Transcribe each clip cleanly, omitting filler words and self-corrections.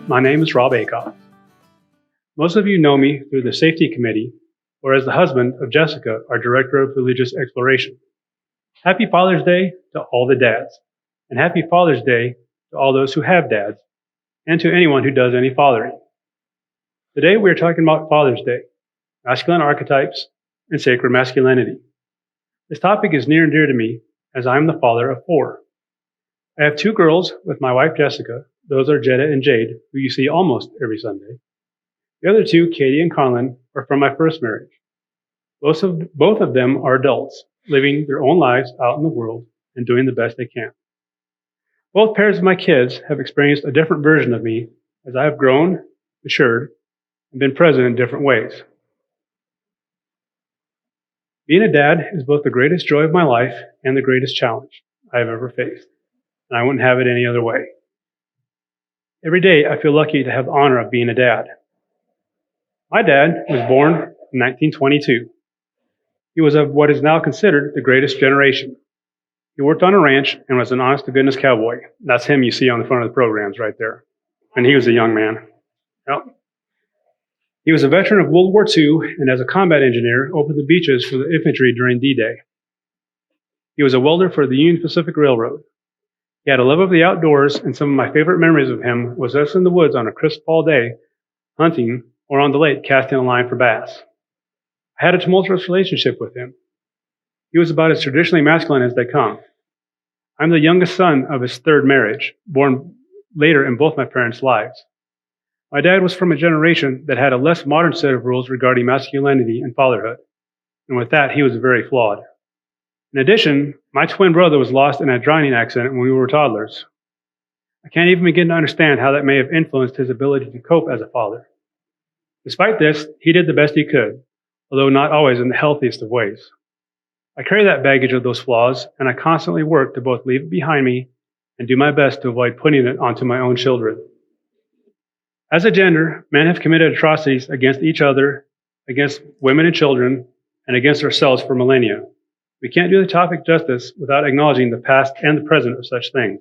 my name is Rob Acox. Most of you know me through the Safety Committee or as the husband of Jessica, our Director of Religious Exploration. Happy Father's Day to all the dads, and happy Father's Day to all those who have dads, and to anyone who does any fathering. Today we are talking about Father's Day, masculine archetypes, and sacred masculinity. This topic is near and dear to me as I am the father of 4. I have 2 girls with my wife Jessica. Those are Jetta and Jade, who you see almost every Sunday. The other 2, Katie and Conlon, are from my first marriage. Both of them are adults, living their own lives out in the world and doing the best they can. Both pairs of my kids have experienced a different version of me as I have grown, matured, and been present in different ways. Being a dad is both the greatest joy of my life and the greatest challenge I have ever faced, and I wouldn't have it any other way. Every day I feel lucky to have the honor of being a dad. My dad was born in 1922. He was of what is now considered the greatest generation. He worked on a ranch and was an honest-to-goodness cowboy. That's him you see on the front of the programs right there. And he was a young man. Yep. He was a veteran of World War II and as a combat engineer opened the beaches for the infantry during D-Day. He was a welder for the Union Pacific Railroad. He had a love of the outdoors, and some of my favorite memories of him was us in the woods on a crisp fall day, hunting, or on the lake casting a line for bass. I had a tumultuous relationship with him. He was about as traditionally masculine as they come. I'm the youngest son of his 3rd marriage, born later in both my parents' lives. My dad was from a generation that had a less modern set of rules regarding masculinity and fatherhood, and with that, he was very flawed. In addition, my twin brother was lost in a drowning accident when we were toddlers. I can't even begin to understand how that may have influenced his ability to cope as a father. Despite this, he did the best he could, although not always in the healthiest of ways. I carry that baggage of those flaws, and I constantly work to both leave it behind me and do my best to avoid putting it onto my own children. As a gender, men have committed atrocities against each other, against women and children, and against ourselves for millennia. We can't do the topic justice without acknowledging the past and the present of such things.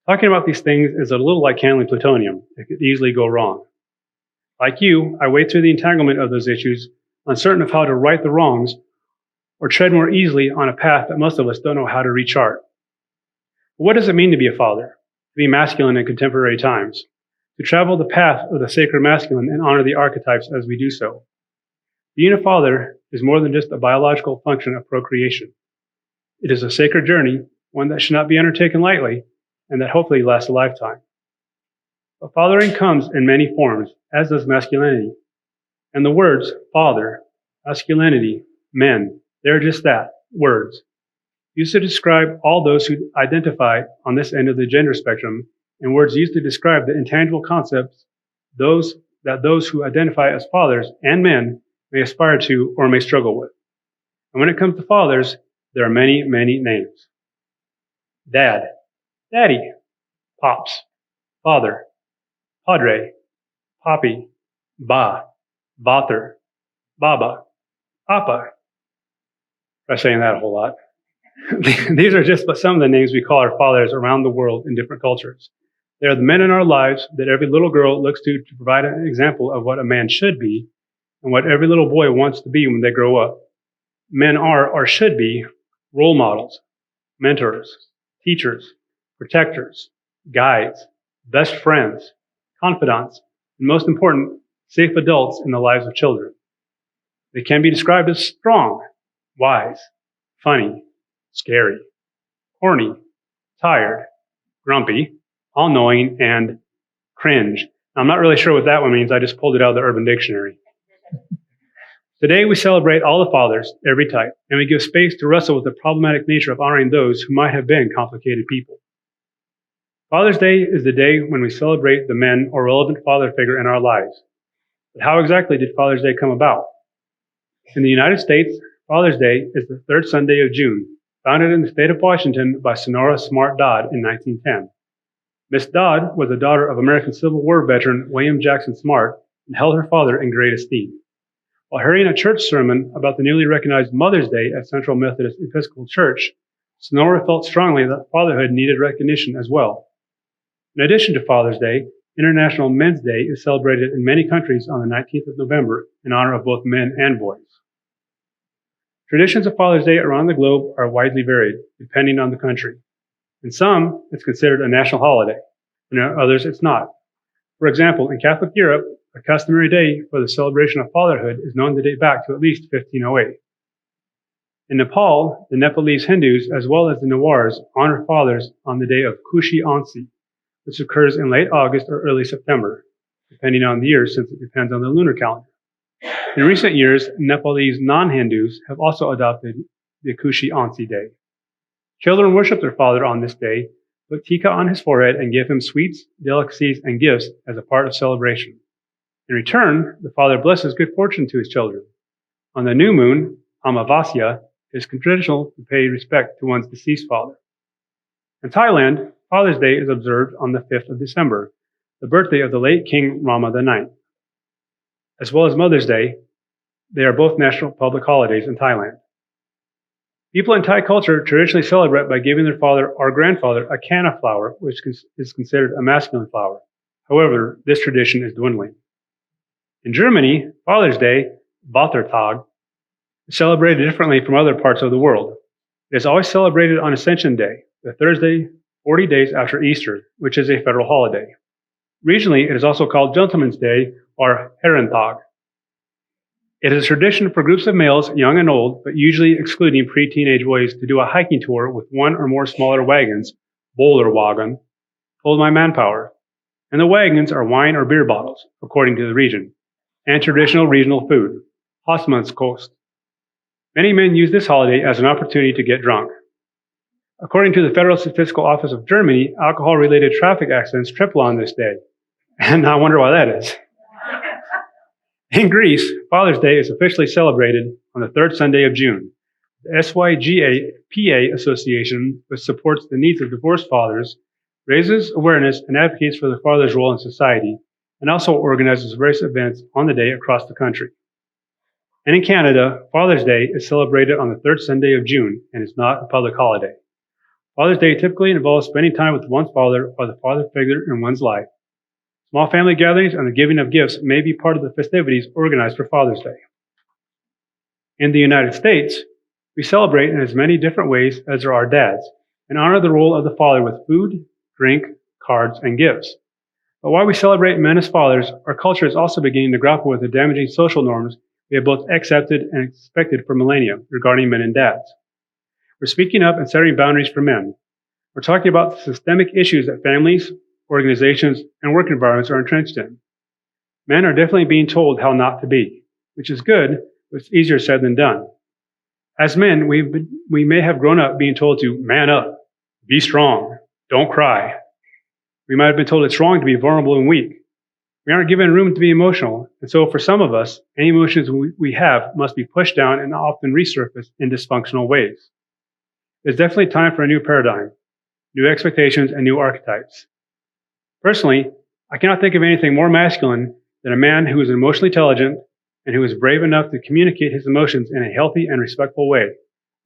Talking about these things is a little like handling plutonium. It could easily go wrong. Like you, I wade through the entanglement of those issues, uncertain of how to right the wrongs or tread more easily on a path that most of us don't know how to rechart. But what does it mean to be a father, to be masculine in contemporary times, to travel the path of the sacred masculine and honor the archetypes as we do so? Being a father is more than just a biological function of procreation. It is a sacred journey, one that should not be undertaken lightly, and that hopefully lasts a lifetime. But fathering comes in many forms, as does masculinity. And the words father, masculinity, men, they're just that, words, used to describe all those who identify on this end of the gender spectrum, and words used to describe the intangible concepts those who identify as fathers and men may aspire to or may struggle with. And when it comes to fathers, there are many, many names. Dad, daddy, pops, father, padre, poppy, ba, bather, baba, papa. Try saying that a whole lot. These are just some of the names we call our fathers around the world in different cultures. They are the men in our lives that every little girl looks to provide an example of what a man should be and what every little boy wants to be when they grow up. Men are, or should be, role models, mentors, teachers, protectors, guides, best friends, confidants, and most important, safe adults in the lives of children. They can be described as strong, wise, funny, scary, horny, tired, grumpy, all-knowing, and cringe. I'm not really sure what that one means. I just pulled it out of the Urban Dictionary. Today, we celebrate all the fathers, every type, and we give space to wrestle with the problematic nature of honoring those who might have been complicated people. Father's Day is the day when we celebrate the men or relevant father figure in our lives. But how exactly did Father's Day come about? In the United States, Father's Day is the 3rd Sunday of June, founded in the state of Washington by Sonora Smart Dodd in 1910. Miss Dodd was the daughter of American Civil War veteran William Jackson Smart and held her father in great esteem. While hearing a church sermon about the newly recognized Mother's Day at Central Methodist Episcopal Church, Sonora felt strongly that fatherhood needed recognition as well. In addition to Father's Day, International Men's Day is celebrated in many countries on the 19th of November in honor of both men and boys. Traditions of Father's Day around the globe are widely varied, depending on the country. In some, it's considered a national holiday. In others, it's not. For example, in Catholic Europe, a customary day for the celebration of fatherhood is known to date back to at least 1508. In Nepal, the Nepalese Hindus, as well as the Nawars, honor fathers on the day of Kushi Ansi, which occurs in late August or early September, depending on the year since it depends on the lunar calendar. In recent years, Nepalese non-Hindus have also adopted the Kushi Ansi Day. Children worship their father on this day, put tika on his forehead, and give him sweets, delicacies, and gifts as a part of celebration. In return, the father blesses good fortune to his children. On the new moon, Amavasya, it is traditional to pay respect to one's deceased father. In Thailand, Father's Day is observed on the 5th of December, the birthday of the late King Rama IX. As well as Mother's Day, they are both national public holidays in Thailand. People in Thai culture traditionally celebrate by giving their father or grandfather a canna flower, which is considered a masculine flower. However, this tradition is dwindling. In Germany, Father's Day, Vatertag, is celebrated differently from other parts of the world. It is always celebrated on Ascension Day, the Thursday 40 days after Easter, which is a federal holiday. Regionally, it is also called Gentleman's Day or Herrentag. It is a tradition for groups of males, young and old, but usually excluding pre-teenage boys, to do a hiking tour with one or more smaller wagons, Bollerwagen, pulled by manpower. And the wagons are wine or beer bottles, according to the region, and traditional regional food, Hosmannskost. Many men use this holiday as an opportunity to get drunk. According to the Federal Statistical Office of Germany, alcohol-related traffic accidents triple on this day. And I wonder why that is. In Greece, Father's Day is officially celebrated on the third Sunday of June. The SYGAPA Association, which supports the needs of divorced fathers, raises awareness and advocates for the father's role in society, and also organizes various events on the day across the country. And in Canada, Father's Day is celebrated on the third Sunday of June and is not a public holiday. Father's Day typically involves spending time with one's father or the father figure in one's life. Small family gatherings and the giving of gifts may be part of the festivities organized for Father's Day. In the United States, we celebrate in as many different ways as there are dads and honor the role of the father with food, drink, cards, and gifts. But while we celebrate men as fathers, our culture is also beginning to grapple with the damaging social norms we have both accepted and expected for millennia regarding men and dads. We're speaking up and setting boundaries for men. We're talking about the systemic issues that families, organizations, and work environments are entrenched in. Men are definitely being told how not to be, which is good, but it's easier said than done. As men, we may have grown up being told to man up, be strong, don't cry. We might have been told it's wrong to be vulnerable and weak. We aren't given room to be emotional, and so for some of us, any emotions we have must be pushed down and often resurface in dysfunctional ways. It's definitely time for a new paradigm, new expectations, and new archetypes. Personally, I cannot think of anything more masculine than a man who is emotionally intelligent and who is brave enough to communicate his emotions in a healthy and respectful way. A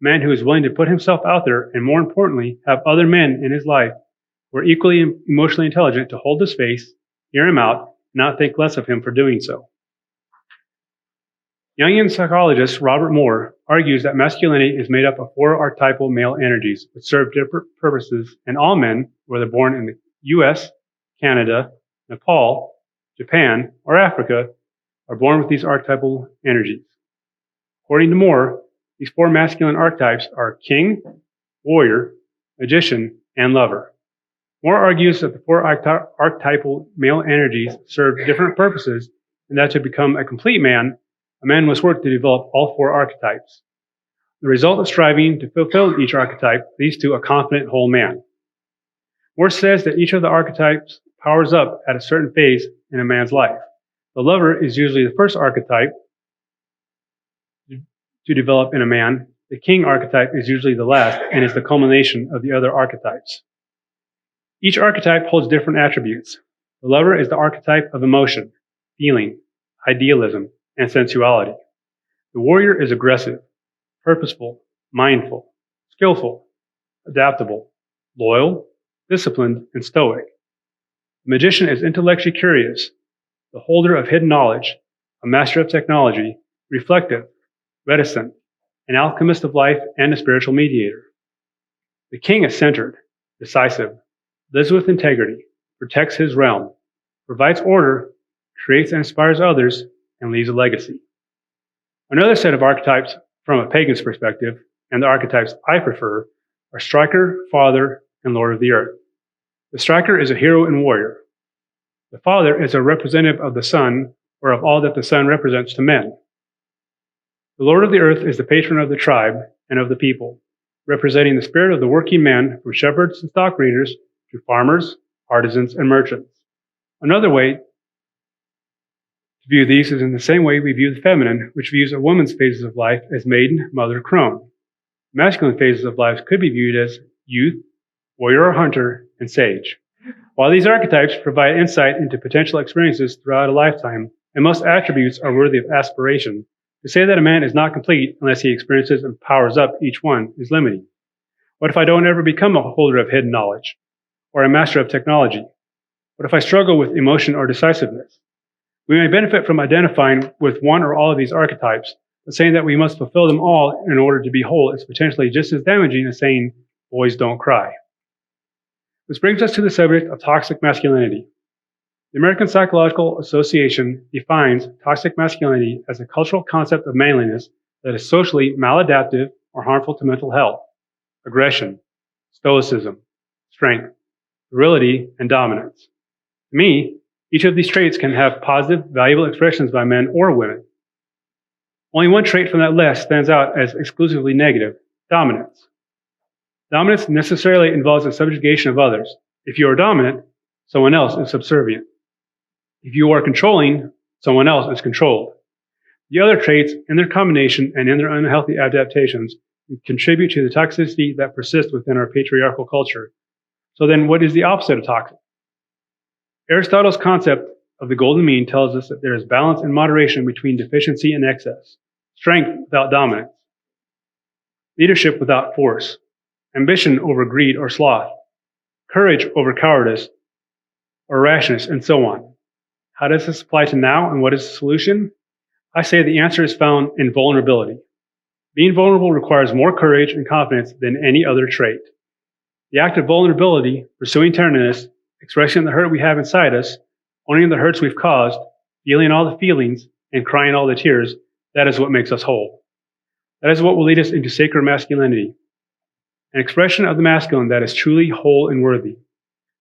man who is willing to put himself out there and, more importantly, have other men in his life who are equally emotionally intelligent to hold his space, hear him out, and not think less of him for doing so. Jungian psychologist Robert Moore argues that masculinity is made up of four archetypal male energies which serve different purposes, and all men, whether born in the US, Canada, Nepal, Japan, or Africa, are born with these archetypal energies. According to Moore, these four masculine archetypes are king, warrior, magician, and lover. Moore argues that the four archetypal male energies serve different purposes, and that to become a complete man, a man must work to develop all four archetypes. The result of striving to fulfill each archetype leads to a confident whole man. Moore says that each of the archetypes powers up at a certain phase in a man's life. The lover is usually the first archetype to develop in a man. The king archetype is usually the last and is the culmination of the other archetypes. Each archetype holds different attributes. The lover is the archetype of emotion, feeling, idealism, and sensuality. The warrior is aggressive, purposeful, mindful, skillful, adaptable, loyal, disciplined, and stoic. The magician is intellectually curious, the holder of hidden knowledge, a master of technology, reflective, reticent, an alchemist of life, and a spiritual mediator. The king is centered, decisive, lives with integrity, protects his realm, provides order, creates and inspires others, and leaves a legacy. Another set of archetypes from a pagan's perspective, and the archetypes I prefer, are striker, father, and lord of the earth. The striker is a hero and warrior. The father is a representative of the sun, or of all that the sun represents to men. The lord of the earth is the patron of the tribe and of the people, representing the spirit of the working man from shepherds and stock breeders to farmers, artisans, and merchants. Another way to view these is in the same way we view the feminine, which views a woman's phases of life as maiden, mother, crone. Masculine phases of life could be viewed as youth, warrior or hunter, and sage. While these archetypes provide insight into potential experiences throughout a lifetime, and most attributes are worthy of aspiration, to say that a man is not complete unless he experiences and powers up each one is limiting. What if I don't ever become a holder of hidden knowledge, or a master of technology? What if I struggle with emotion or decisiveness? We may benefit from identifying with one or all of these archetypes, but saying that we must fulfill them all in order to be whole is potentially just as damaging as saying, boys don't cry. This brings us to the subject of toxic masculinity. The American Psychological Association defines toxic masculinity as a cultural concept of manliness that is socially maladaptive or harmful to mental health, aggression, stoicism, strength, virility, and dominance. To me, each of these traits can have positive, valuable expressions by men or women. Only one trait from that list stands out as exclusively negative: dominance. Dominance necessarily involves the subjugation of others. If you are dominant, someone else is subservient. If you are controlling, someone else is controlled. The other traits, in their combination and in their unhealthy adaptations, contribute to the toxicity that persists within our patriarchal culture. So then, what is the opposite of toxic? Aristotle's concept of the golden mean tells us that there is balance and moderation between deficiency and excess, strength without dominance, leadership without force, ambition over greed or sloth, courage over cowardice or rashness, and so on. How does this apply to now, and what is the solution? I say the answer is found in vulnerability. Being vulnerable requires more courage and confidence than any other trait. The act of vulnerability, pursuing tenderness, expressing the hurt we have inside us, owning the hurts we've caused, feeling all the feelings, and crying all the tears, that is what makes us whole. That is what will lead us into sacred masculinity, an expression of the masculine that is truly whole and worthy.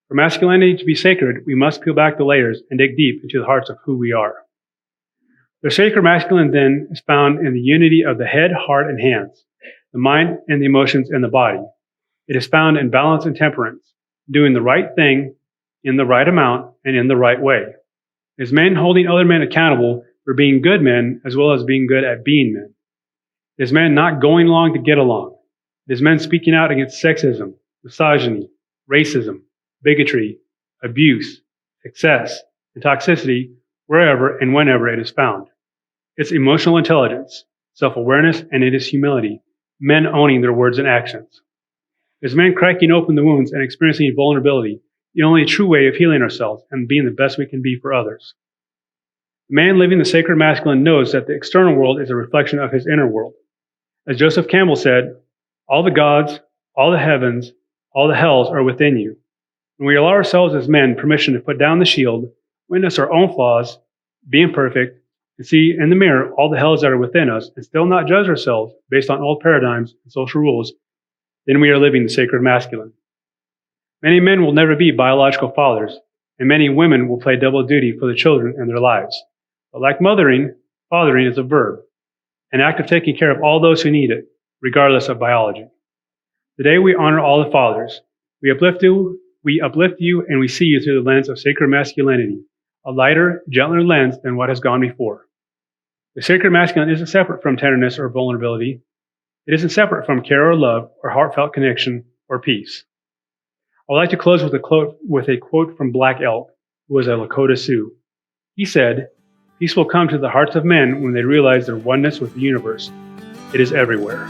For masculinity to be sacred, we must peel back the layers and dig deep into the hearts of who we are. The sacred masculine, then, is found in the unity of the head, heart, and hands, the mind and the emotions and the body. It is found in balance and temperance, doing the right thing in the right amount and in the right way. It is men holding other men accountable for being good men as well as being good at being men. It is men not going along to get along. It is men speaking out against sexism, misogyny, racism, bigotry, abuse, excess, and toxicity wherever and whenever it is found. It's emotional intelligence, self-awareness, and it is humility, men owning their words and actions. It's men cracking open the wounds and experiencing vulnerability, the only true way of healing ourselves and being the best we can be for others. The man living the sacred masculine knows that the external world is a reflection of his inner world. As Joseph Campbell said, all the gods, all the heavens, all the hells are within you. When we allow ourselves as men permission to put down the shield, witness our own flaws, be imperfect, and see in the mirror all the hells that are within us, and still not judge ourselves based on old paradigms and social rules, then we are living the sacred masculine. Many men will never be biological fathers, and many women will play double duty for the children in their lives. But like mothering, fathering is a verb, an act of taking care of all those who need it, regardless of biology. Today we honor all the fathers. We uplift you, and we see you through the lens of sacred masculinity, a lighter, gentler lens than what has gone before. The sacred masculine isn't separate from tenderness or vulnerability. It isn't separate from care or love or heartfelt connection or peace. I would like to close with a quote from Black Elk, who was a Lakota Sioux. He said, "Peace will come to the hearts of men when they realize their oneness with the universe. It is everywhere."